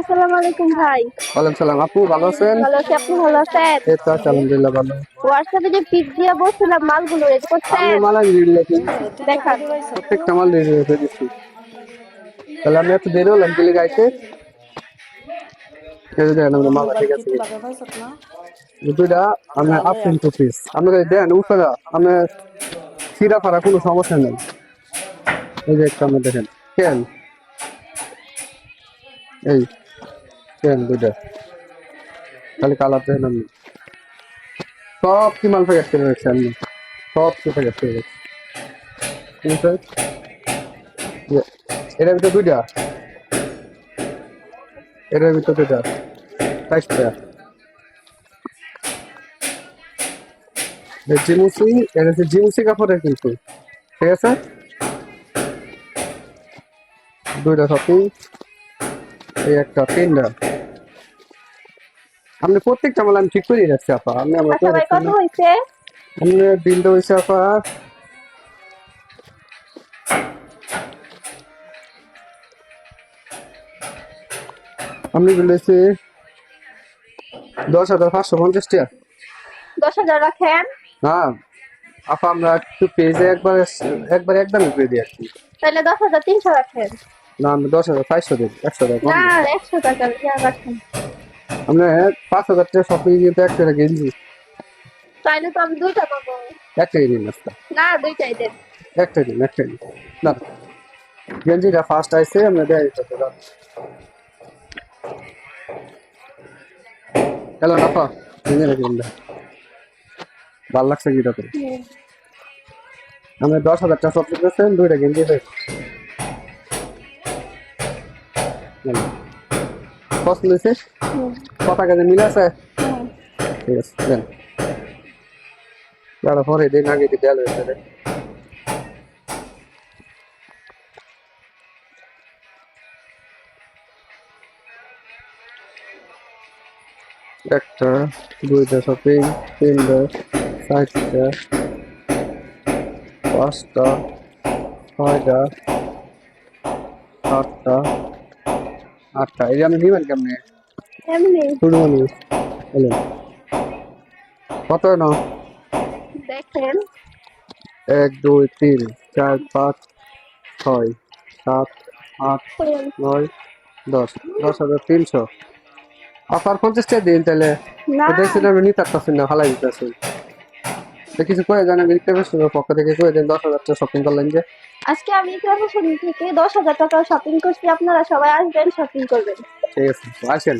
আসসালামু আলাইকুম ভাই। ওয়ালাইকুম সালাম। আপু ভালো আছেন? ভালো আছি, আপনি ভালো আছেন? এই তো আছি, আলহামদুলিল্লাহ ভালো। হোয়াটসঅ্যাপে যে পিক দিয়ে বলছিলাম মালগুলো রেডি আপনি করছেন? মালা রিলেটেড দেখান। প্রত্যেকটা মাল রেডি দিচ্ছি। তাহলে আমি এত দেরি হলাম গেলে গাইতে দেখেন আমাদের মালা ঠিক আছে। দুইটা আমি আপনি টু পিস আপনাদের দেন উপরা আমি সিরা ফারা কোনো সমস্যা নেই। এই যে একটা আপনি দেখেন কেন এই কেন দুইটা খালি কালার দেখেন আপনি সব কি মাল প্যাকেট করে রাখছি আপনি সব কি প্যাকেট করে রাখছি ঠিক আছে। এটার ভিতরে দুইটা এটার ভিতরে দুইটা 22 টাকা জিমুসি। এটা হচ্ছে জিমুসি কাপড়ের কিন্তু ঠিক আছে। দুইটা শপিং এই একটা তিনটা আপনি প্রত্যেকটা মাল আমি ঠিক করে রাখছি আপা। আপনি আমরা আচ্ছা করে ভাই, রাখছি কত না হয়েছে? আপনি বিলটা হয়েছে আপা আপনি বিল হয়েছে 10,550 টাকা। 10,000 রাখেন। হ্যাঁ আপা আমরা একটু পেজে একবার একবার একদমই করে দিই আর কি। তাহলে 10,300 রাখেন। না আমি 10,500 দিই 100 টাকা কম না, দিই। 100 টাকা রাখেন। আপনি 5,000 টাকা শপিং কিন্তু একটা গেঞ্জি তাইলে তো আমি দুইটা পাবো। একটাই দিন রাস্তা না, দুইটাই দেন। একটাই দিন না গেঞ্জিটা ফার্স্ট আইসে আমরা দেয় হ্যালো নাফা গেঞ্জি নাকি ভাল লাগছে কি তো আমি 10,000 টাকা শপিং করছেন দুইটা গেঞ্জি পছন্দ হয়েছে কত টাকা মিল আছে ঠিক আছে দেন পরে দিন আগে দেওয়া হয়েছে একটা দুইটা শপিং তিনটা চারটা পাঁচটা ছয়টা সাতটা আটটা এই যে আপনি নিবেন কেমনি এমনি শুরু মানে বলেন কত না দেখেন। 1 2 3 4 5 6 7 8 9 10 10,300 অফার 50 টাকা দিন তাহলে না, দেখছি আমি নিতে পারতেছি না হালাই দিতেছি কিছু করে জানেন রিক্রেশনের পক্ষ থেকে করে দেন 10,000 টাকা শপিং করলেন যে আজকে আমি ইকরামা থেকে 10,000 টাকা শপিং করছি, আপনারা সবাই আসবেন, শপিং করবেন। ঠিক আছে আসেন।